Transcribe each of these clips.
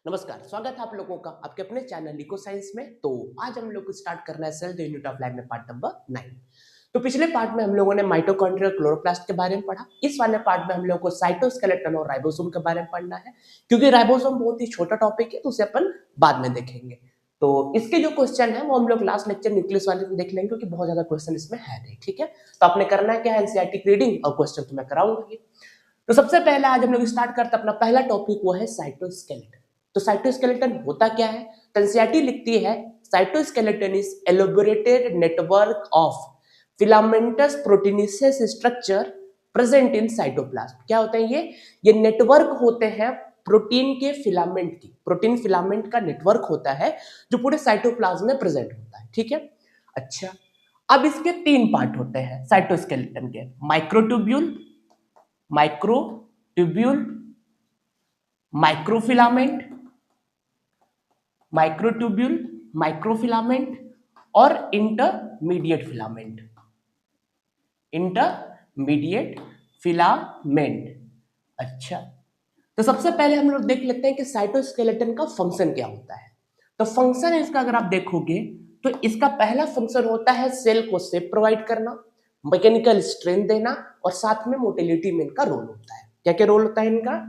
नमस्कार, स्वागत है आप लोगों का आपके अपने चैनल इको साइंस में। तो आज हम लोग को स्टार्ट करना है cell the unit of life में पार्ट नंबर 9। तो पिछले पार्ट में हम लोगों ने माइटोकॉन्ड्रिया क्लोरोप्लास्ट के बारे में पढ़ा। इस वाले पार्ट में हम लोगों को साइटोस्केलेटन और राइबोसोम के बारे में पढ़ना है, क्योंकि राइबोसोम बहुत ही छोटा टॉपिक है तो उसे अपन बाद में देखेंगे। तो इसके जो क्वेश्चन है वो हम लोग लास्ट लेक्चर न्यूक्लियस वाले में देख लेंगे, क्योंकि बहुत ज्यादा क्वेश्चन इसमें है नहीं। ठीक है, तो आपने करना है क्या है, एनसीईआरटी की रीडिंग और क्वेश्चन तो मैं कराऊंगा ही। तो सबसे पहले आज हम लोग स्टार्ट करते हैं अपना पहला टॉपिक, वो है साइटोस्केलेटन। तो साइटोस्केलेटन होता क्या है? तो एनसीईआरटी लिखती है cytoskeleton is elaborated network of filamentous proteinaceous structure present in cytoplasm. क्या होता है ये नेटवर्क होते हैं प्रोटीन के फिलामेंट की। प्रोटीन फिलामेंट का नेटवर्क होता है जो पूरे साइटोप्लाज्म में प्रेजेंट होता है। ठीक है, अच्छा, अब इसके तीन पार्ट होते हैं साइटोस्केलेटन के, microtubule, microtubule, microfilament, microtubule, microfilament और इंटरमीडिएट फिलामेंट। Intermediate filament. अच्छा, तो सबसे पहले हम लोग देख लेते हैं कि साइटोस्केलेटन का फंक्शन क्या होता है। तो फंक्शन इसका अगर आप देखोगे तो इसका पहला फंक्शन होता है सेल को शेप प्रोवाइड करना, मैकेनिकल स्ट्रेंथ देना और साथ में मोटिलिटी में इनका रोल होता है। क्या क्या रोल होता है इनका?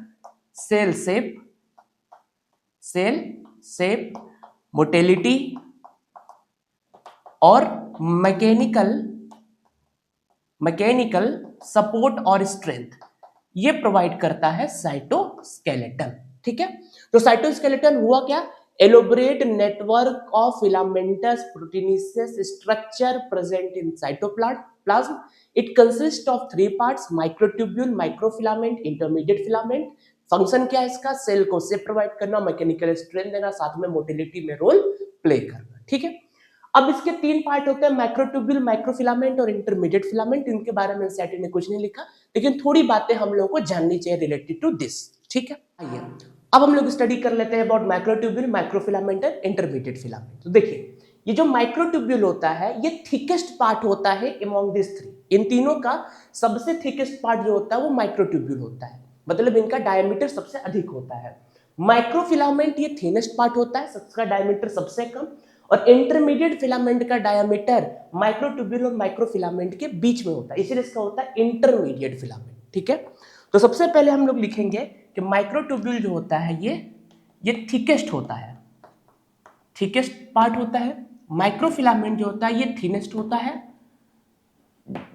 सेल शेप, मोटिलिटी और मैकेनिकल सपोर्ट और स्ट्रेंथ, ये प्रोवाइड करता है साइटोस्केलेटन। ठीक है, तो साइटोस्केलेटन हुआ क्या? Elaborate network of filamentous proteinaceous structure present in cytoplasm. It consist of three parts, microtubule, microfilament, intermediate filament. Function क्या है इसका? सेल को शेप प्रोवाइड करना, मैकेनिकल स्ट्रेंथ देना, साथ में मोटिलिटी में रोल प्ले करना। ठीक है, अब इसके तीन पार्ट होते हैं, माइक्रोट्यूब्यूल, माइक्रोफिलामेंट और इंटरमीडिएट फिलामेंट। इनके बारे में एनसीईआरटी ने कुछ नहीं लिखा, लेकिन थोड़ी बातें हम लोगों को जाननी चाहिए रिलेटेड टू दिस। ठीक है, आइए अब हम लोग स्टडी कर लेते हैं about microtubule, microfilament and intermediate filament. तो देखिए, ये जो माइक्रोट्यूब्यूल होता है ये थिकेस्ट पार्ट होता है अमॉन्ग दिस थ्री। इन तीनों का सबसे थिकेस्ट पार्ट जो होता है वो माइक्रोट्यूब्यूल होता है, मतलब इनका डायमीटर सबसे अधिक होता है। माइक्रोफिलामेंट ये थिनेस्ट पार्ट होता है, इसका डायमीटर सबसे कम। और इंटरमीडिएट फिलामेंट का डायमीटर माइक्रोट्यूब्यूल और माइक्रोफिलामेंट के बीच में होता है, इसलिए इसका होता है इंटरमीडिएट फिलामेंट। ठीक है, तो सबसे पहले हम लोग लिखेंगे कि माइक्रोट्यूब्यूल जो होता है ये थिकेस्ट होता है, थिकेस्ट पार्ट होता है। माइक्रोफिलामेंट जो होता है ये थिनेस्ट होता है,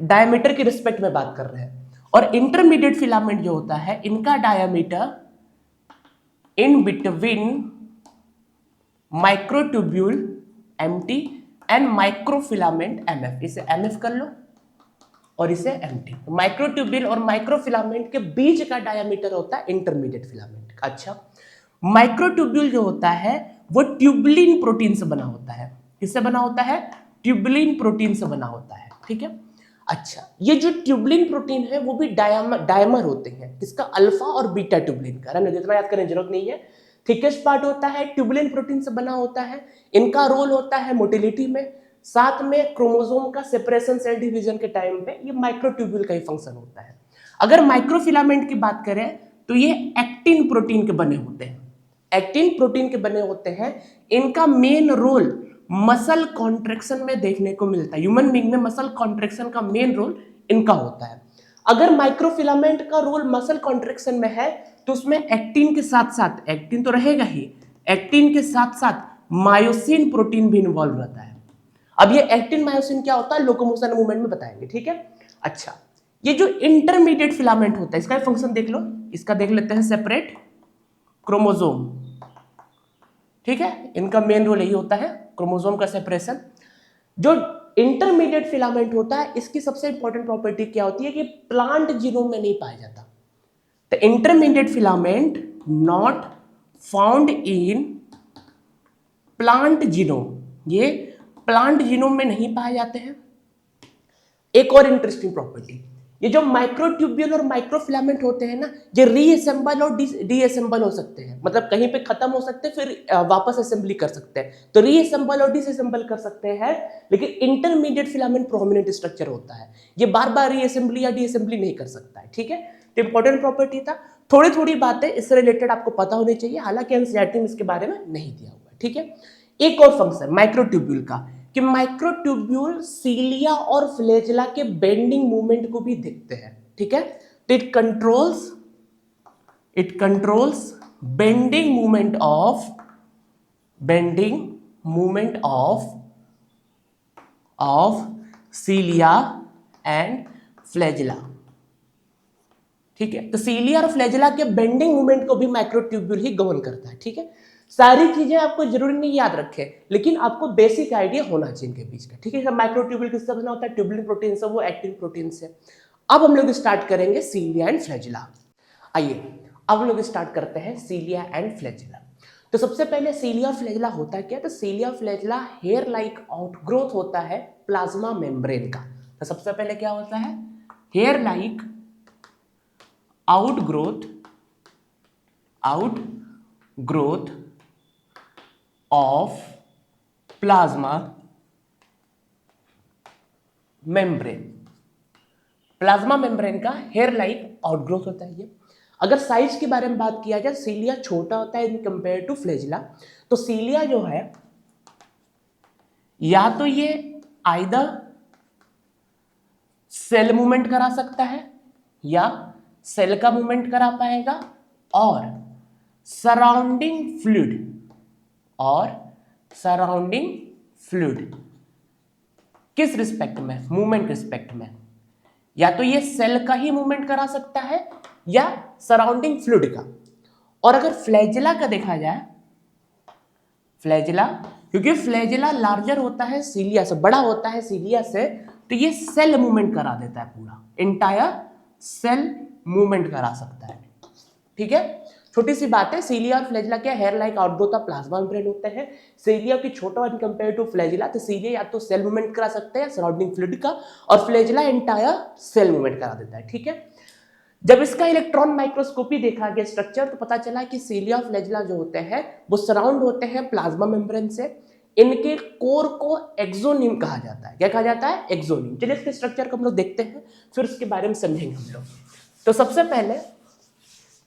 डायमीटर की रिस्पेक्ट में बात कर रहे हैं। और इंटरमीडिएट फिलामेंट जो होता है इनका diameter in between microtubule MT and microfilament MF। इसे MF कर लो और इसे MT। तो माइक्रोट्यूब्यूल और माइक्रोफिलामेंट के बीच का डायमीटर होता है इंटरमीडिएट फिलामेंट का। अच्छा, माइक्रोट्यूब्यूल जो होता है वो ट्यूबुलिन प्रोटीन से बना होता है। किससे बना होता है? ट्यूबुलिन प्रोटीन से बना होता है। ठीक है, अच्छा, ये जो ट्यूबुलिन प्रोटीन है वो भी डायमर होते हैं, किसका? अल्फा और बीटा ट्यूबुलिन का। जितना याद करने की जरूरत नहीं है। थिकेस्ट पार्ट होता है, ट्यूबुलिन प्रोटीन से बना होता है। इनका रोल होता है मोटिलिटी में, साथ में क्रोमोसोम का सेपरेशन, सेल डिवीजन के टाइम पे ये माइक्रोट्यूब्यूल का ही फंक्शन होता है। अगर माइक्रोफिलामेंट की बात करें तो ये एक्टिन प्रोटीन के बने होते हैं, एक्टिन प्रोटीन के बने होते हैं। इनका मेन रोल मसल कॉन्ट्रैक्शन में देखने को मिलता है। ह्यूमन बीइंग में मसल कॉन्ट्रैक्शन का मेन रोल इनका होता है। अगर माइक्रोफिलामेंट का रोल मसल कॉन्ट्रैक्शन में है तो उसमें एक्टिन के साथ साथ, एक्टिन तो रहेगा ही, एक्टिन के साथ साथ मायोसिन प्रोटीन भी इन्वॉल्व रहता है। अब ये एक्टिन मायोसिन क्या होता है लोकोमोशन मूवमेंट में बताएंगे। ठीक है, अच्छा, ये जो इंटरमीडिएट फिलामेंट होता है इसका फंक्शन देख लो। इसका देख लेते हैं, सेपरेट क्रोमोसोम। ठीक है, इनका मेन रोल यही होता है, क्रोमोसोम का सेपरेशन। जो इंटरमीडिएट फिलामेंट होता है इसकी सबसे इंपॉर्टेंट प्रॉपर्टी क्या होती है कि प्लांट जीनोम में नहीं पाया जाता। The intermediate filament not found in plant genome, ये प्लांट जीनोम में नहीं पाए जाते हैं। एक और इंटरेस्टिंग प्रॉपर्टी, ये जो माइक्रोट्यूब्यूल और माइक्रोफिलामेंट होते हैं ना, ये रीअसेंबल और डीअसेंबल हो सकते हैं, मतलब कहीं पे खत्म हो सकते हैं फिर वापस असेंबली कर सकते हैं, तो रीअसेंबल और डिसअसेंबल कर सकते हैं। लेकिन इंटरमीडिएट फिलामेंट प्रोमिनेंट स्ट्रक्चर होता है, ये बार बार रीअसेंबली या डीअसेंबली नहीं कर सकता है। ठीक है, तो इंपॉर्टेंट प्रॉपर्टी था। थोड़ी थोड़ी बातें इससे रिलेटेड आपको पता होनी चाहिए, हालांकि एनसीईआरटी में इसके बारे में नहीं दिया हुआ है, ठीक है। एक और फंक्शन माइक्रोट्यूब्यूल का, कि माइक्रोट्यूब्यूल सीलिया और फ्लैजेला के बेंडिंग मूवमेंट को भी देखते हैं, ठीक है। तो it controls bending movement of सीलिया and flagella, ठीक है। तो सीलिया और फ्लैजेला के बेंडिंग मूवमेंट को भी माइक्रोट्यूब्यूल ही गवर्न करता है, ठीक है। सारी चीजें आपको जरूरी नहीं याद रखें, लेकिन आपको बेसिक आइडिया होना चाहिए इनके बीच का, ठीक है। माइक्रोट्यूब्यूल किससे बना होता है? ट्यूबुलिन प्रोटीन से, वो एक्टिन प्रोटीन से। अब हम लोग स्टार्ट करेंगे सीलिया एंड फ्लैजेला। आइए अब हम लोग स्टार्ट करते हैं सीलिया एंड फ्लैजेला। तो सबसे पहले सीलिया और फ्लैजेला होता क्या है? तो सीलिया फ्लैजेला हेयर लाइक आउटग्रोथ होता है प्लाज्मा मेम्ब्रेन का। तो सबसे पहले क्या होता है? Hair like outgrowth of plasma membrane. Plasma membrane का हेयर लाइक आउटग्रोथ होता है ये। अगर साइज के बारे में बात किया जाए, सीलिया छोटा होता है इन कंपेयर टू फ्लैजेला। तो सीलिया जो है, या तो ये आइदर सेल मूवमेंट करा सकता है या सेल का मूवमेंट करा पाएगा, और सराउंडिंग फ्लूइड किस रिस्पेक्ट में? मूवमेंट रिस्पेक्ट में। या तो ये सेल का ही मूवमेंट करा सकता है या सराउंडिंग फ्लूइड का। और अगर फ्लैजेला का देखा जाए, फ्लैजेला, क्योंकि फ्लैजेला लार्जर होता है सीलिया से, बड़ा होता है सीलिया से, तो ये सेल मूवमेंट करा देता है, पूरा इंटायर सेल मूवमेंट करा सकता है, ठीक है। छोटी सी बात है, सीलिया और फ्लैजेला क्या hair like outgrowth of plasma membrane होते हैं। सीलिया की छोटा इन कंपेयर टू फ्लैजेला। तो सीलिया या तो सेल मूवमेंट करा सकते हैं सराउंडिंग फ्लूइड का, और फ्लैजेला इंटायर सेल मूवमेंट करा देता है, ठीक है। जब इसका इलेक्ट्रॉन माइक्रोस्कोपी देखा गया स्ट्रक्चर, तो पता चला कि सीलिया और फ्लैजेला जो होते हैं वो सराउंड होते हैं प्लाज्मा मेम्ब्रेन से। इनके कोर को एक्सोनिम कहा जाता है। क्या कहा जाता है? एक्सोनिम। चलिए इसके स्ट्रक्चर को हम लोग देखते हैं, फिर उसके बारे में समझेंगे हम लोग। तो सबसे पहले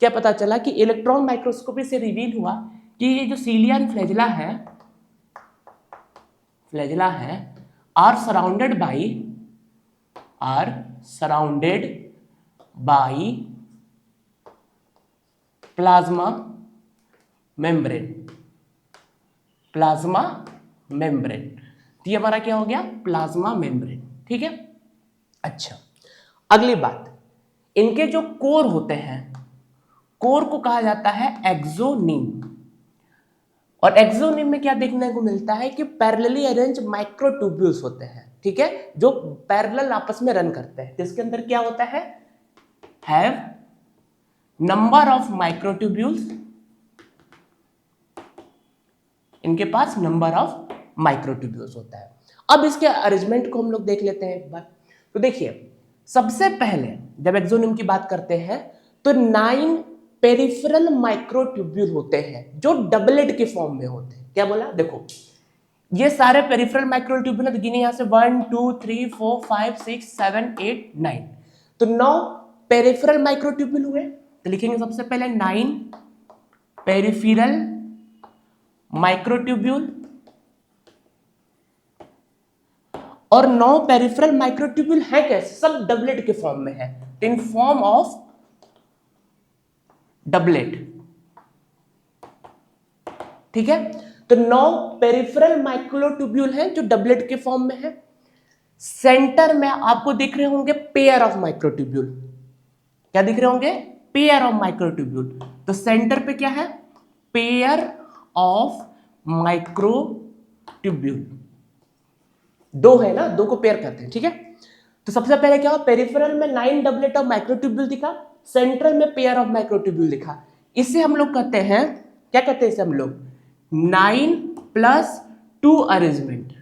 क्या पता चला कि इलेक्ट्रॉन माइक्रोस्कोपी से रिवील हुआ कि ये जो सीलिया एंड फ्लैजेला है are surrounded by plasma membrane. तो ये हमारा क्या हो गया? प्लाज्मा मेम्ब्रेन, ठीक है। अच्छा, अगली बात, इनके जो कोर होते हैं, कोर को कहा जाता है एक्सोनिम। और एक्सोनिम में क्या देखने को मिलता है कि पैरेलली अरेंज माइक्रोट्यूब्यूल्स होते हैं, ठीक है, जो पैरेलल आपस में रन करते हैं। जिसके अंदर क्या होता है? हैव नंबर ऑफ माइक्रोट्यूब्यूल्स, इनके पास नंबर ऑफ माइक्रोट्यूब्यूल्स होता है। अब इसके अरेंजमेंट को हम लोग देख लेते हैं एक बार। तो देखिए, सबसे पहले जब एक्सोनिम की बात करते हैं तो 9 पेरिफेरल माइक्रोट्यूब्यूल होते हैं जो डबलेट के फॉर्म में होते हैं। क्या बोला? देखो, ये सारे पेरिफेरल माइक्रोट्यूब्यूल है, तो गिने यहां से 1 2 3 4 5 6 7 8 9। तो 9 पेरिफेरल माइक्रोट्यूब्यूल हुए। तो लिखेंगे सबसे पहले 9 पेरिफेरल माइक्रोट्यूब्यूल, और 9 पेरिफेरल माइक्रोट्यूब्यूल है कैसे? सब डबलेट के फॉर्म में है, इन फॉर्म ऑफ डबलेट, ठीक है। तो 9 पेरिफेरल माइक्रोट्यूब्यूल हैं जो डबलेट के फॉर्म में है। सेंटर में आपको दिख रहे होंगे पेयर ऑफ माइक्रोट्यूब्यूल। क्या दिख रहे होंगे? Pair of microtubule. तो सेंटर पे क्या है? Pair of microtubule. दो है ना, दो को पेयर करते हैं, ठीक है। तो सबसे पहले क्या हुआ? पेरिफेरल में 9 डबलेट ऑफ माइक्रोट्यूब्यूल दिखा, सेंट्रल में पेयर ऑफ माइक्रोट्यूब्यूल दिखा। इसे हम लोग कहते हैं, क्या कहते हैं इसे हम लोग? 9+2 अरेंजमेंट।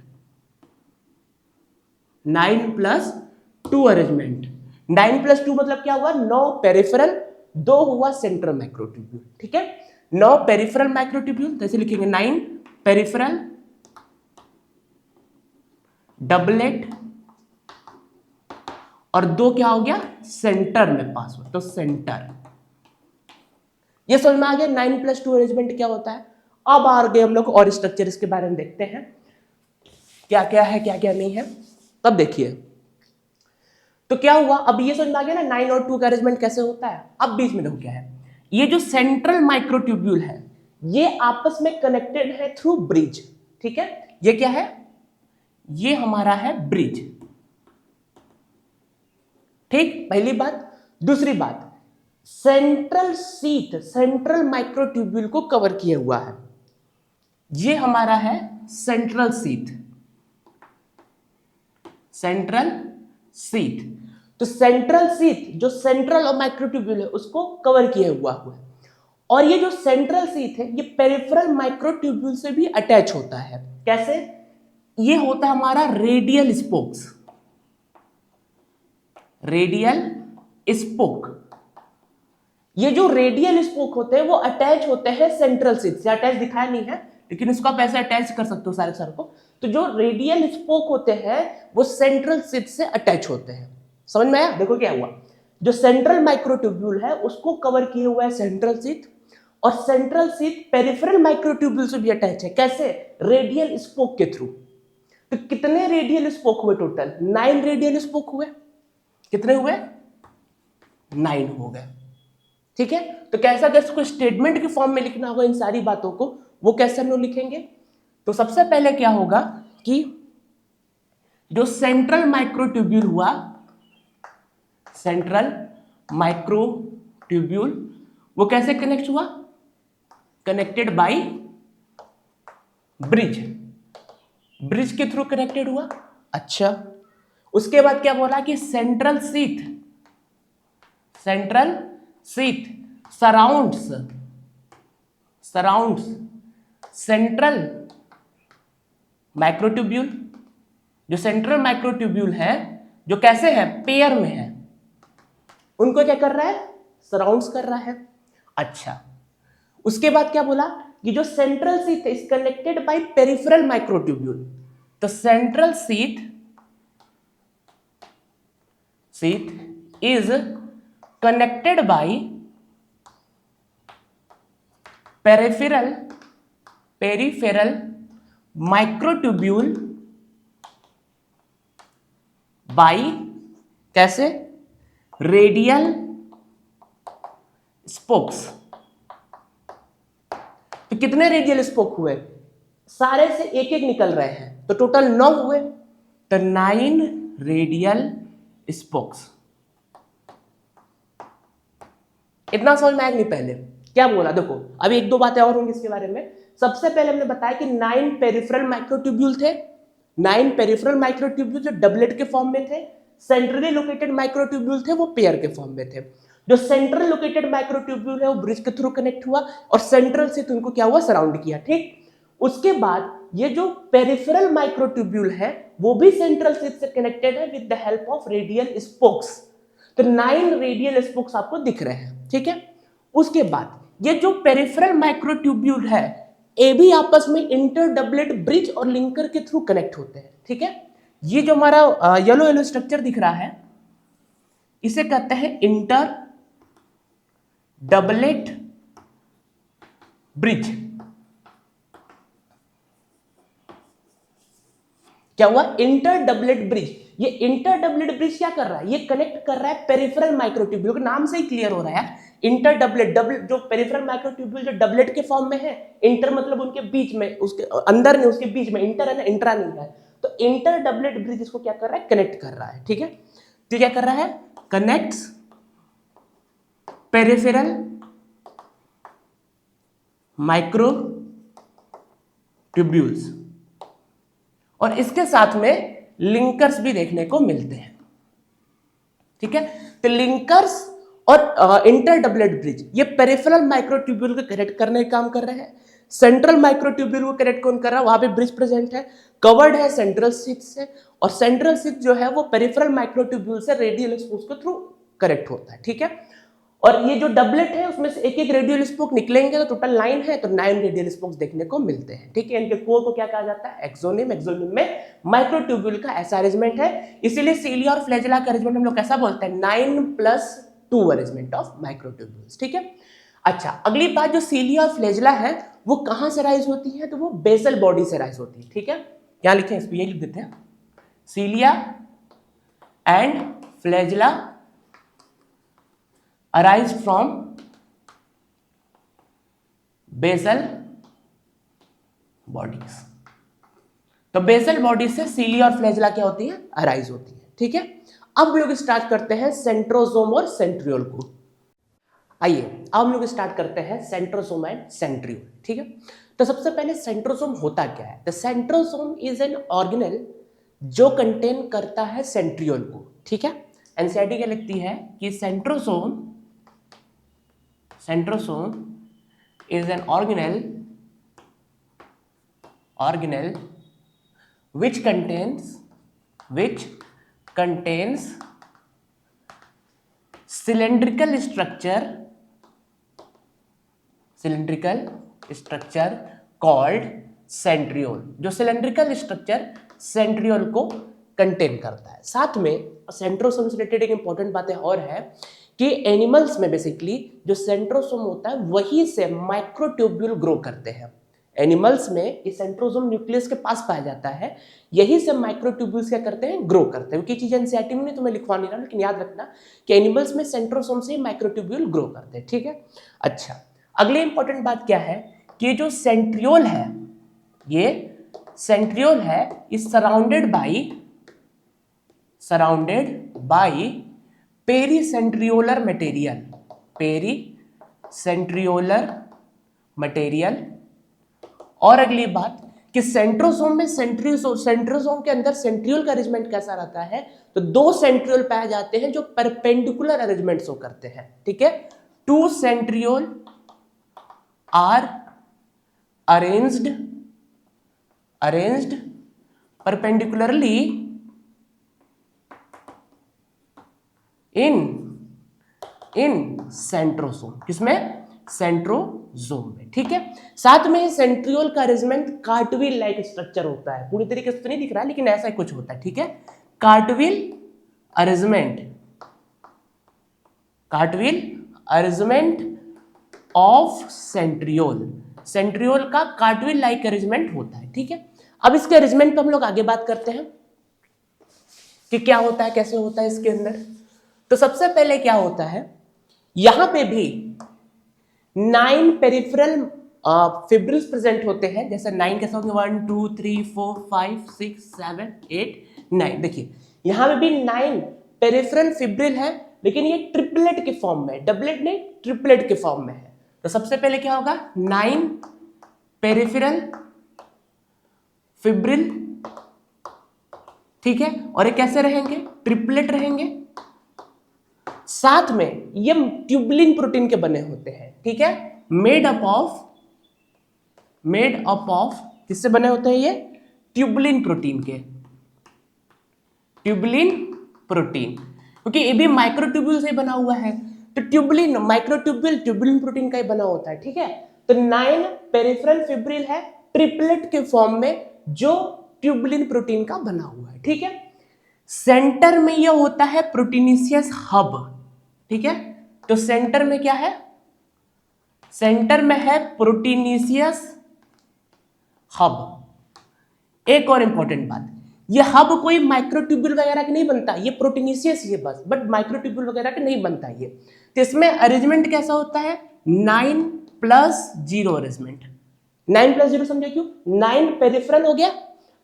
9+2 अरेंजमेंट। 9+2 मतलब क्या हुआ? 9 पेरिफेरल, 2 हुआ सेंट्रल माइक्रोट्यूब्यूल, ठीक है। 9 पेरिफेरल माइक्रोट्यूब्यूल, जैसे लिखेंगे 9 पेरिफेरल डबलेट, और 2 क्या हो गया? सेंटर में पास हुआ, तो सेंटर, ये समझ में आ गया 9+2 अरेंजमेंट क्या होता है। अब आगे हम लोग और स्ट्रक्चर इसके बारे में देखते हैं, क्या क्या है क्या क्या नहीं है। तब देखिए तो क्या हुआ, अब ये समझ में आ गया ना 9 और 2 का अरेंजमेंट कैसे होता है। अब बीच में देखो क्या है, ये जो सेंट्रल माइक्रोट्यूब्यूल है ये आपस में कनेक्टेड है थ्रू ब्रिज, ठीक है। ये क्या है, ये हमारा है ब्रिज, ठीक, पहली बात। दूसरी बात, सेंट्रल सीट सेंट्रल माइक्रोट्यूब्यूल को कवर किया हुआ है, ये हमारा है सेंट्रल सीट, सेंट्रल सीट। तो सेंट्रल सीट जो सेंट्रल और माइक्रोट्यूब्यूल है उसको कवर किया हुआ है, और ये जो सेंट्रल सीट है ये पेरिफेरल माइक्रोट्यूब्यूल से भी अटैच होता है। कैसे, ये होता है हमारा रेडियल स्पोक्स, रेडियल स्पोक। ये जो रेडियल स्पोक होते हैं वो अटैच होते हैं सेंट्रल सीट से, अटैच दिखाया नहीं है लेकिन इसको आप ऐसे अटैच कर सकते हो सारे सारे को। तो जो रेडियल स्पोक होते हैं वो सेंट्रल सीट से अटैच होते हैं। समझ में आया, देखो क्या हुआ, जो सेंट्रल माइक्रोट्यूब्यूल है उसको कवर किए हुआ है सेंट्रल सीट, और सेंट्रल सीट पेरिफेरल माइक्रोट्यूब्यूल से भी अटैच है। कैसे, रेडियल स्पोक के थ्रू। तो कितने रेडियल स्पोक हुए टोटल, 9 रेडियल स्पोक हुए। कितने हुए, 9 हो गए, ठीक है। तो कैसा, अगर इसको स्टेटमेंट के फॉर्म में लिखना होगा इन सारी बातों को, वो कैसे हम लोग लिखेंगे। तो सबसे पहले क्या होगा कि जो सेंट्रल माइक्रोट्यूब्यूल हुआ, सेंट्रल माइक्रोट्यूब्यूल वो कैसे कनेक्ट हुआ, कनेक्टेड बाय ब्रिज, ब्रिज के थ्रू कनेक्टेड हुआ। अच्छा, उसके बाद क्या बोला कि central seat, central seat surrounds, surrounds central microtubule. जो सेंट्रल माइक्रोट्यूब्यूल है जो कैसे है, पेयर में है, उनको क्या कर रहा है, सराउंड्स कर रहा है। अच्छा, उसके बाद क्या बोला कि जो central sheath is connected by peripheral microtubule. तो central sheath is connected by peripheral microtubule by कैसे, रेडियल स्पोक्स। तो कितने रेडियल स्पोक हुए, सारे से एक एक निकल रहे हैं, तो टोटल 9 हुए। तो 9 रेडियल स्पोक्स। इतना समझ में आया नहीं, पहले क्या बोला देखो, अभी एक दो बातें और होंगी इसके बारे में। सबसे पहले हमने बताया कि 9 पेरिफेरल माइक्रोट्यूब्यूल थे, 9 पेरिफेरल माइक्रोट्यूब्यूल जो डबलेट के फॉर्म में थे। सेंट्रली लोकेटेड माइक्रोट्यूब्यूल थे वो पेयर के फॉर्म में थे। जो सेंट्रल लोकेटेड माइक्रोट्यूब्यूल है वो ब्रिज के थ्रू कनेक्ट हुआ, और सेंट्रल से तो उनको क्या हुआ, सराउंड किया, ठीक। उसके बाद ये जो पेरिफेरल माइक्रोट्यूब्यूल है वो भी सेंट्रल से कनेक्टेड है with the help of radial spokes. तो 9 रेडियल स्पोक्स आपको दिख रहे हैं, ठीक है। उसके बाद ये जो पेरिफेरल माइक्रोट्यूब्यूल है ये भी आपस में इंटर डबलेट ब्रिज और लिंकर के थ्रू कनेक्ट होते हैं, ठीक है। ये जो हमारा येलो येलो स्ट्रक्चर दिख रहा है इसे कहते हैं इंटर डबलेट ब्रिज। क्या हुआ, इंटर डबलेट ब्रिज। ये इंटर डबलेट ब्रिज क्या कर रहा है, ये कनेक्ट कर रहा है पेरिफेरल माइक्रोट्यूब्यूल, नाम से ही क्लियर हो रहा है। इंटर डबलेट, डबल जो पेरिफेरल माइक्रोट्यूब्यूल जो डबलेट के फॉर्म में है, इंटर मतलब उनके बीच में, उसके अंदर नहीं उसके बीच में, इंटर है ना, इंट्रा नहीं है। तो इंटर डबलेट ब्रिज इसको क्या कर रहा है, कनेक्ट कर रहा है, ठीक है। तो क्या कर रहा है, कनेक्ट्स पेरिफेरल माइक्रोट्यूब्यूल्स, और इसके साथ में लिंकर्स भी देखने को मिलते हैं, ठीक है। तो लिंकर्स और इंटर डबलेट ब्रिज ये पेरिफेरल माइक्रोट्यूब्यूल को कनेक्ट करने का काम कर रहे हैं। सेंट्रल माइक्रोट्यूब्यूल को कनेक्ट कौन कर रहा है, वहां पे ब्रिज प्रेजेंट है, कवर्ड है सेंट्रल सीट से, और सेंट्रल सीट जो है वो पेरिफेरल माइक्रोट्यूब्यूल से रेडियल स्पोक्स के थ्रू कनेक्ट होता है, ठीक है। और ये जो डबलेट है उसमें से एक एक रेडियल स्पोक निकलेंगे तो टोटल 9 है, तो 9 रेडियल स्पोक्स देखने को मिलते हैं, ठीक है। इनके कोर को क्या कहा जाता है, एक्सोनिम। एक्सोनिम में माइक्रोट्यूब्यूल का ऐसा अरेंजमेंट है, इसीलिए सीलिया और फ्लैजेला का अरेंजमेंट हम लोग कैसा बोलते हैं, 9+2 अरेंजमेंट ऑफ माइक्रोट्यूब्यूल्स, ठीक है। अच्छा, अगली बात, जो सीलिया और फ्लैजेला है वो कहां से राइज होती है? तो वो बेसल बॉडी से राइज होती है। ठीक है, क्या लिखे इस पे, ये लिख देते हैं, cilia and flagella arise from basal bodies. तो बेसल बॉडी से सीलिया और फ्लैजेला क्या होती है? अराइज होती है। ठीक है, अब हम लोग स्टार्ट करते हैं सेंट्रोसोम और सेंट्रियोल को। आइए अब हम लोग स्टार्ट करते हैं सेंट्रोसोम एंड सेंट्रियोल। ठीक है, तो सबसे पहले सेंट्रोसोम होता क्या है? The centrosome is an organelle जो कंटेन करता है सेंट्रियोल को। ठीक है, एनसीईआरटी क्या लिखती है कि centrosome is an organelle which contains cylindrical structure called centriole, जो cylindrical structure centriole को कंटेन करता है। साथ में सेंट्रोसोम से रिलेटेड एक इंपॉर्टेंट बात और है कि एनिमल्स में बेसिकली जो सेंट्रोसोम होता है वही से माइक्रोट्यूब्यूल ग्रो करते हैं। एनिमल्स में ये सेंट्रोसोम न्यूक्लियस के पास पाया जाता है, यही से माइक्रोट्यूब्यूल्स क्या करते हैं? ग्रो करते हैं। क्योंकि चीजें एनसीईआरटी में नहीं तो मैं लिखवा नहीं रहा, लेकिन याद रखना कि एनिमल्स में सेंट्रोसोम से माइक्रोट्यूब्यूल ग्रो करते हैं। ठीक है, अच्छा, अगली इंपॉर्टेंट बात क्या है कि जो सेंट्रियोल है, ये सेंट्रियोल है is surrounded by pericentriolar material. और अगली बात कि सेंट्रोसोम में सेंट्रोसोम के अंदर सेंट्रियोल का अरेंजमेंट कैसा रहता है? तो दो सेंट्रियोल पाए जाते हैं जो परपेंडिकुलर अरेंजमेंट शो करते हैं। ठीक है, two centriole are arranged perpendicularly in centrosome. किसमें? सेंट्रोसोम में। ठीक है, साथ में सेंट्रियोल का अरेंजमेंट कार्टविल लाइक स्ट्रक्चर होता है। पूरी तरीके से तो नहीं दिख रहा है, लेकिन ऐसा कुछ होता है। ठीक है, कार्टविल अरेंजमेंट ऑफ सेंट्रियोल का कार्टविल लाइक अरेंजमेंट होता है। ठीक है, अब इसके अरेंजमेंट पे हम लोग आगे बात करते हैं कि क्या होता है, कैसे होता है इसके अंदर। तो सबसे पहले क्या होता है, यहां पे भी 9 पेरिफेरल फिब्रिल्स प्रेजेंट होते हैं। जैसे 9 कैसे होंगे? 1 2 3 4 5 6 7 8 9। देखिए यहां पे भी 9 पेरिफेरल फिब्रिल है, लेकिन ये ट्रिपलेट के फॉर्म में, डबलेट नहीं, ट्रिपलेट के फॉर्म में है। तो सबसे पहले क्या होगा? 9 पेरिफेरल फिब्रिल। ठीक है, और ये कैसे रहेंगे? ट्रिपलेट रहेंगे। साथ में ये ट्यूबुलिन प्रोटीन के बने होते हैं। ठीक है, मेड अप ऑफ किससे बने होते हैं ये? ट्यूबुलिन प्रोटीन के। ट्यूबुलिन प्रोटीन, क्योंकि ये भी माइक्रोट्यूब्यूल से बना हुआ है, तो ट्यूबुलिन प्रोटीन का ही बना होता है। ठीक है, तो 9 पेरिफेरल फिब्रिल है ट्रिपलेट के फॉर्म में, जो ट्यूबुलिन प्रोटीन का बना हुआ है। ठीक है, सेंटर में यह होता है प्रोटीनिशियस हब। ठीक है, तो सेंटर में क्या है? सेंटर में है प्रोटीनिशियस हब। एक और इंपॉर्टेंट बात, ये हब कोई माइक्रोट्यूब्यूल वगैरह के नहीं बनता, ये प्रोटीनिशियस ही है बस, बट माइक्रोट्यूब्यूल वगैरह के नहीं बनता ये। तो इसमें अरेंजमेंट कैसा होता है? 9+0 अरेंजमेंट। 9+0 समझे क्यों? 9 पेरिफेरल हो गया,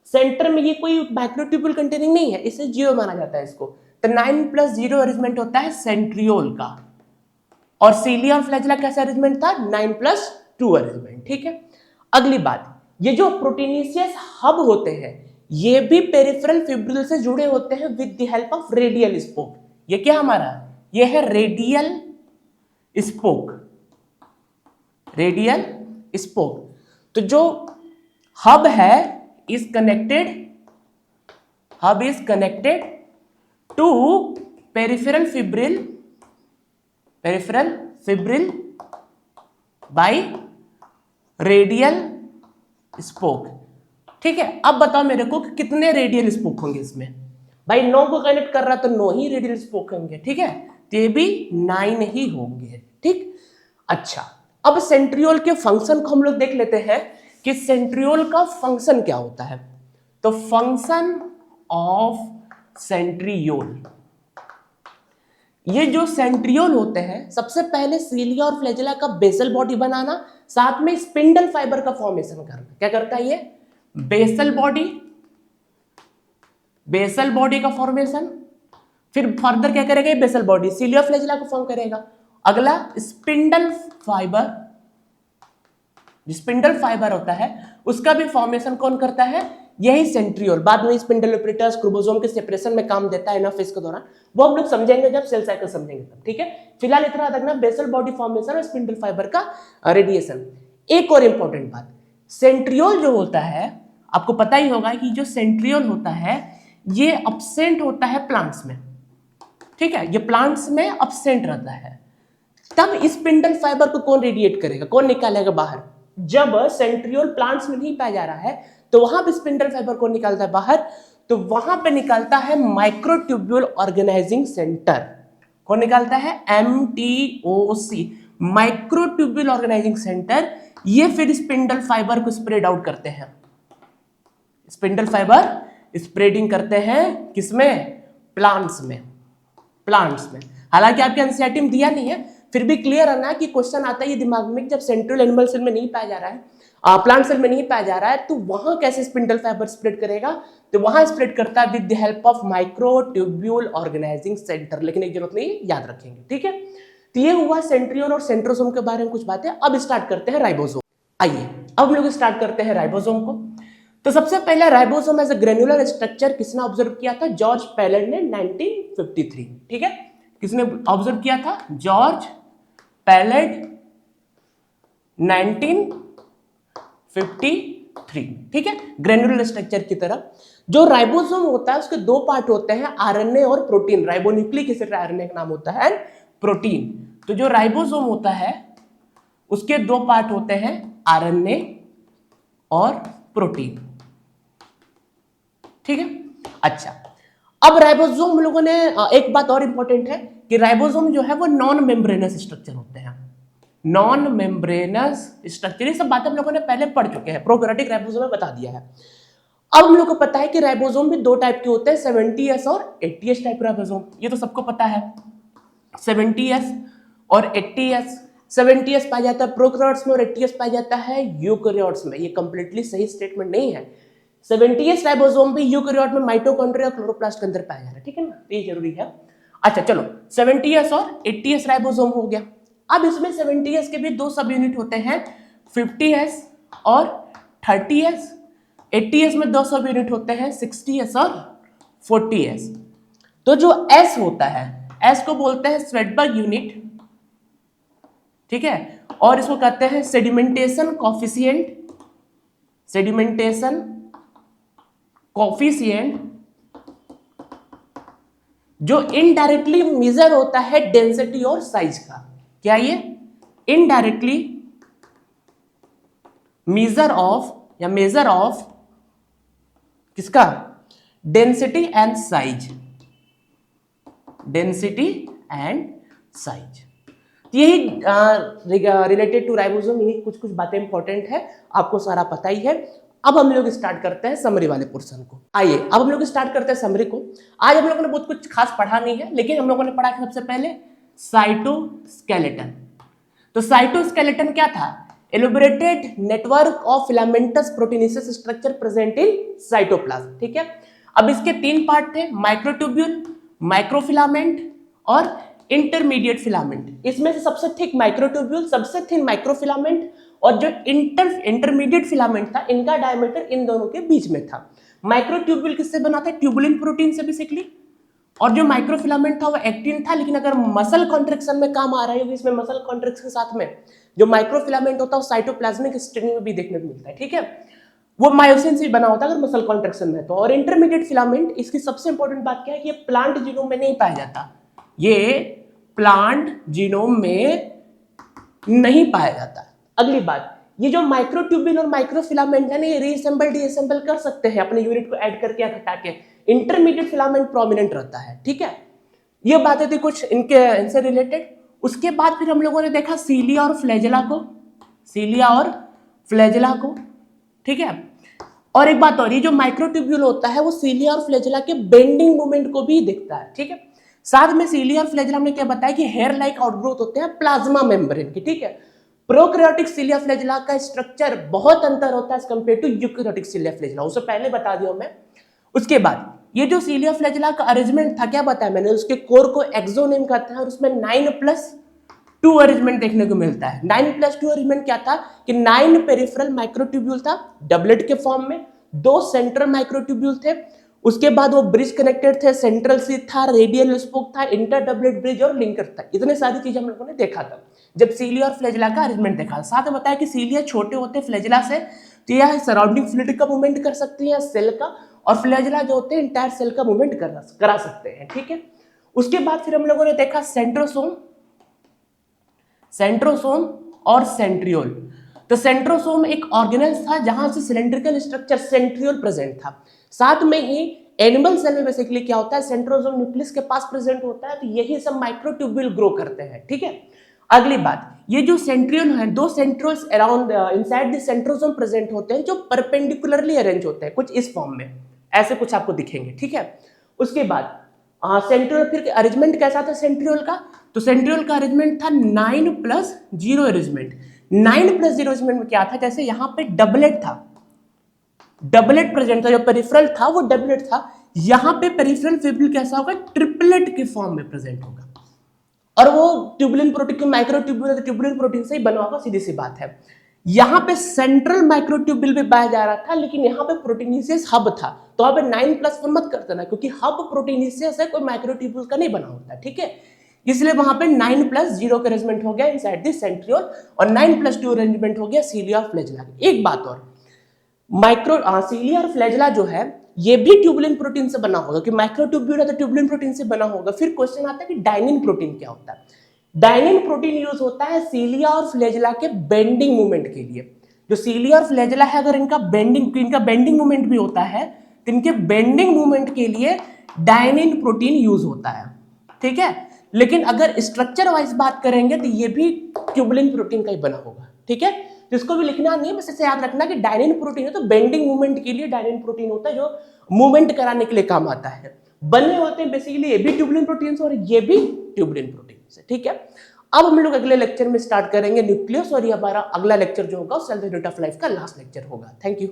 सेंटर में ये कोई माइक्रोट्यूब्यूल कंटेनिंग नहीं है, इसे 0 माना जाता है इसको। तो 9+0 अरेंजमेंट होता है सेंट्रियोल का। और सीलिया और फ्लैजेला कैसा अरेंजमेंट था? 9+2 अरेंजमेंट। ठीक है, अगली बात, ये जो प्रोटीनिशियस हब होते हैं ये भी पेरिफेरल फिब्रिल से जुड़े होते हैं with the help of radial spoke. ये क्या हमारा? ये है रेडियल स्पोक। तो जो हब है is connected to peripheral fibril by radial spoke. ठीक है, अब बताओ मेरे को कि कितने रेडियल स्पोक होंगे इसमें? भाई 9 को कनेक्ट कर रहा तो 9 ही रेडियल स्पोक होंगे। ठीक है, तो ये भी 9 ही होंगे। ठीक, अच्छा, अब सेंट्रियोल के फंक्शन को हम लोग देख लेते हैं कि सेंट्रियोल का फंक्शन क्या होता है। तो फंक्शन ऑफ सेंट्रियोल, ये जो सेंट्रियोल होते हैं, सबसे पहले सीलिया और फ्लैजेला का बेसल बॉडी बनाना, साथ में स्पिंडल फाइबर का फॉर्मेशन करना। क्या करता है ये? बेसल बॉडी का फॉर्मेशन, फिर फर्दर क्या करेगा? बेसल बॉडी सीलिया फ्लैजेला को फॉर्म करेगा। अगला स्पिंडल फाइबर होता है, उसका भी फॉर्मेशन कौन करता है? यही सेंट्रियोल। बाद में स्पिंडल ऑपरेटर्स क्रोमोसोम के सेपरेशन में काम देता है एनाफेज के दौरान, वो हम लोग समझेंगे जब सेल साइकिल समझेंगे तब, ठीक है। फिलहाल इतना रखना, बेसल बॉडी फॉर्मेशन और स्पिंडल फाइबर का रेडिएशन। एक और इंपॉर्टेंट बात, सेंट्रियोल जो होता है, आपको पता ही होगा कि जो सेंट्रियोल होता है ये अब्सेंट होता है प्लांट्स में, ठीक है, ये प्लांट्स में अब्सेंट रहता है। तब स्पिंडल फाइबर को कौन रेडिएट करेगा, कौन निकालेगा बाहर? जब सेंट्रियोल प्लांट्स में नहीं पाया जा रहा है तो वहां पे स्पिंडल फाइबर कौन निकालता है बाहर? तो वहां पे निकालता है माइक्रोट्यूब्यूल ऑर्गेनाइजिंग सेंटर। कौन निकालता है? MTOC, microtubule organising centre. ये फिर स्पिंडल फाइबर को स्प्रेड आउट करते हैं। स्पिंडल फाइबर स्प्रेडिंग करते हैं किसमें? प्लांट्स में। हालांकि आपके एनसीईआरटी में दिया नहीं है, फिर भी क्लियर है ना कि क्वेश्चन आता है ये दिमाग में, जब सेंट्रल एनिमल सेल में नहीं पाया जा रहा है, प्लांट सेल में नहीं पाया जा रहा है, तो वहां कैसे स्पिंडल फाइबर स्प्रेड करेगा? तो वहां स्प्रेड करता है with the help of microtubule organising centre. लेकिन एक जरूरत नहीं, याद रखेंगे, ठीक है। तो ये हुआ सेंट्रियोल और सेंट्रोसोम के बारे में कुछ बातें। अब स्टार्ट करते हैं राइबोसोम। आइए अब हम लोग स्टार्ट करते हैं राइबोसोम को। तो सबसे पहले ribosome as a granular structure किसने ऑब्जर्व किया था? जॉर्ज पैलेट ने 1953, ठीक है। किसने ऑब्जर्व किया था? जॉर्ज पैलेट 1953, ठीक है। ग्रेनुलर स्ट्रक्चर की तरफ जो राइबोसोम होता है उसके दो पार्ट होते हैं, आरएनए और प्रोटीन। राइबोन्यूक्लिक एसिड आरएनए का नाम होता है, प्रोटीन। तो जो राइबोसोम होता है उसके दो पार्ट होते हैं, आरएनए और प्रोटीन, ठीक है। अच्छा, अब राइबोसोम हम लोगों ने एक बात और इंपॉर्टेंट है कि राइबोसोम जो है वो नॉन मेम्ब्रेनस स्ट्रक्चर होते हैं। नॉन मेम्ब्रेनस स्ट्रक्चर, ये सब बातें हम लोगों ने पहले पढ़ चुके हैं, प्रोकैरियोटिक राइबोसोम में बता दिया है। अब हम लोग को पता है कि राइबोसोम भी दो टाइप के होते हैं, 70S और 80S टाइप राइबोसोम। ये तो सबको पता है, 70S और 80S। 70S पाया जाता है प्रोकैरियोट्स में और 80S पाया जाता है यूकैरियोट्स में। ये कंप्लीटली सही स्टेटमेंट नहीं है। 70S राइबोसोम भी यूकैरियोट में माइटोकॉन्ड्रिया और क्लोरोप्लास्ट के अंदर पाया जा रहा है, ठीक है ना, ये जरूरी है। अच्छा चलो, 70S और 80S राइबोसोम हो गया। अब इसमें 70S के भी दो सब यूनिट होते हैं, 50S और 30S। 80S में दो सब यूनिट होते हैं, 60S और 40S। तो जो S होता है, S को बोलते हैं स्वेडबर्ग यूनिट, ठीक है, और इसको कहते हैं सेडिमेंटेशन कोफिशिएंट, जो इनडायरेक्टली मेजर होता है डेंसिटी और साइज का। क्या ये? इनडायरेक्टली मेजर ऑफ किसका? Density and size. यही रिलेटेड टू राइबोसोम, यही कुछ बातें इंपॉर्टेंट है, आपको सारा पता ही है। अब हम लोग स्टार्ट करते हैं समरी वाले पोर्शन को। आइए अब हम लोग स्टार्ट करते हैं समरी को। आज हम लोगों ने बहुत कुछ खास पढ़ा नहीं है, लेकिन हम लोगों ने पढ़ा सबसे पहले साइटोस्केलेटन। तो साइटोस्केलेटन क्या था? Elaborated network of filamentous proteinaceous structure present in cytoplasm, ठीक है। अब इसके तीन पार्ट थे, माइक्रोट्यूब्यूल, माइक्रोफिलामेंट और इंटरमीडिएट फिलामेंट। इसमें से सबसे थिक माइक्रोट्यूब्यूल, सबसे थिन माइक्रोफिलामेंट, और जो इंटरमीडिएट फिलामेंट था इनका डायमीटर इन दोनों के बीच में था। माइक्रोट्यूब्यूल किससे बना था? ट्यूबुलिन प्रोटीन से बेसिकली। और जो माइक्रोफिलामेंट था वो एक्टिन था, लेकिन अगर मसल कॉन्ट्रैक्शन में काम आ रही होगी, इसमें मसल कॉन्ट्रैक्शन के साथ में जो माइक्रोफिलामेंट होता है वो साइटोप्लाज्मिक स्ट्रिंग में भी देखने को मिलता है, ठीक है। वो मायोसिन से बना होता है अगर मसल कॉन्ट्रैक्शन में तो। और इंटरमीडिएट फिलामेंट, इसकी सबसे इंपॉर्टेंट बात क्या है कि ये प्लांट जीनोम में नहीं पाया जाता, ये प्लांट जीनोम में नहीं पाया जाता। अगली बात, ये जो माइक्रोट्यूब्यूल और माइक्रोफिलामेंट है ना, ये रीअसेंबल डीअसेंबल कर सकते हैं अपने यूनिट को ऐड करके या घटा के। इंटरमीडिएट फिलामेंट प्रोमिनेंट रहता है, ठीक है। ये बातें थी कुछ इनसे रिलेटेड। उसके बाद फिर हम लोगों ने देखा सीलिया और फ्लैजेला को, सीलिया और फ्लैजेला को, ठीक है। और एक बात और, ये जो माइक्रोट्यूब्यूल होता है वो सीलिया और फ्लैजेला के बेंडिंग मूवमेंट को भी दिखता है, ठीक है। साथ में सीलिया और फ्लैजेला हमने क्या बताया कि हेयर लाइक आउटग्रोथ होते हैं प्लाज्मा मेम्ब्रेन की, ठीक है। प्रोकैरियोटिक सीलिया फ्लैजेला का स्ट्रक्चर बहुत अंतर होता है कंपेयर टू यूकैरियोटिक सीलिया फ्लैजेला, उसे पहले बता दिया मैं। उसके बाद ये जो सीलिया फ्लैजेला का अरेंजमेंट था, क्या बताया मैंने, उसके कोर को एक्सोनेम कहते हैं और उसमें 9+2 अरेंजमेंट देखने को मिलता है। 9+2 अरेंजमेंट क्या था कि 9 पेरिफेरल माइक्रोट्यूब्यूल था डबलेट के फॉर्म में, 2 सेंट्रल माइक्रोट्यूब्यूल थे, उसके बाद वो ब्रिज कनेक्टेड थे, सेंट्रल शीथ था, रेडियल स्पोक था, इंटर डबलेट ब्रिज और लिंकर था। इतने सारी चीजें हम लोगों ने देखा था जब सीलिया और फ्लैजेला का अरेंजमेंट देखा। साथ में बताया कि सीलिया छोटे होते हैं फ्लैजेला से, तो यह सराउंडिंग फ्लूइड का मूवमेंट कर सकती है सेल का, और फ्लैजेला जो होते हैं इंटायर सेल का मूवमेंट करा सकते हैं, ठीक है। उसके बाद फिर हम लोगों ने देखा सेंट्रोसोम, सेंट्रोसोम और सेंट्रियोल। तो सेंट्रोसोम एक ऑर्गेनेल था जहां से सिलेंड्रिकल स्ट्रक्चर सेंट्रियोल प्रेजेंट था। साथ में ही एनिमल सेल में बेसिकली क्या होता है, सेंट्रोसोम न्यूक्लियस के पास प्रेजेंट होता है, तो यही सब माइक्रोट्यूब्यूल ग्रो करते हैं, ठीक है। अगली बात, ये जो सेंट्रियोल है, 2 centrioles around inside the centrosome present होते हैं जो परपेंडिकुलरली अरेंज होते हैं, कुछ इस फॉर्म में, ऐसे कुछ आपको दिखेंगे, ठीक है। उसके बाद सेंट्रियोल फिर अरेंजमेंट कैसा था सेंट्रियोल का, तो सेंट्रियोल का अरेंजमेंट था 9+0 अरेंजमेंट। 9+0 अरेंजमेंट में क्या था, जैसे यहाँ पे डबलेट था, डबलेट प्रेजेंट था, जो पेरिफेरल था वो डबलेट था, यहाँ पे पेरिफेरल फिब्रिल कैसा होगा, ट्रिपलेट के फॉर्म में प्रेजेंट होगा, और वो tubulin protein, microtubule tubulin protein से ही बना होगा, सीधी सी बात है। यहाँ पे सेंट्रल माइक्रोट्यूब्यूल भी पाया जा रहा था, लेकिन यहाँ पे प्रोटीनेसियस हब था, तो वहां पे 9+1 मत कर देना, क्योंकि हब प्रोटीनेसियस है, कोई माइक्रोट्यूब्यूल का नहीं बना होता, ठीक है। इसलिए वहां पे 9+0 का अरेंजमेंट हो गया इनसाइड द सेंट्रियोल, और 9+2 अरेंजमेंट हो गया सीलिया और फ्लैजेला। एक बात और, सीलिया और फ्लैजेला जो है ये भी ट्यूबुलिन प्रोटीन से बना होगा, कि माइक्रोट्यूब्यूल है तो ट्यूबुलिन प्रोटीन से बना होगा। फिर क्वेश्चन आता है कि डाइनिन प्रोटीन क्या होता है। डाइनिन प्रोटीन यूज होता है सीलिया और फ्लैजेला के बेंडिंग मूवमेंट के लिए। जो सीलिया और फ्लैजेला है, अगर इनका बेंडिंग मूवमेंट भी होता है, तो इनके बेंडिंग मूवमेंट के लिए डाइनिन प्रोटीन यूज होता है, ठीक है। लेकिन अगर स्ट्रक्चर वाइज बात करेंगे तो ये भी ट्यूबुलिन प्रोटीन का ही बना होगा, ठीक है। जिसको भी लिखना नहीं है, बस इसे याद रखना कि डाइनिन प्रोटीन है तो बेंडिंग मूवमेंट के लिए डाइनिन प्रोटीन होता है, जो मूवमेंट कराने के लिए काम आता है। बने होते हैं बेसिकली ये भी ट्यूबुलिन प्रोटीन से और ये भी ट्यूबुलिन प्रोटीन से, ठीक है। अब हम लोग अगले लेक्चर में स्टार्ट करेंगे न्यूक्लियस, और ये हमारा अगला लेक्चर जो होगा सेल यूनिट ऑफ लाइफ का लास्ट लेक्चर होगा। Thank you.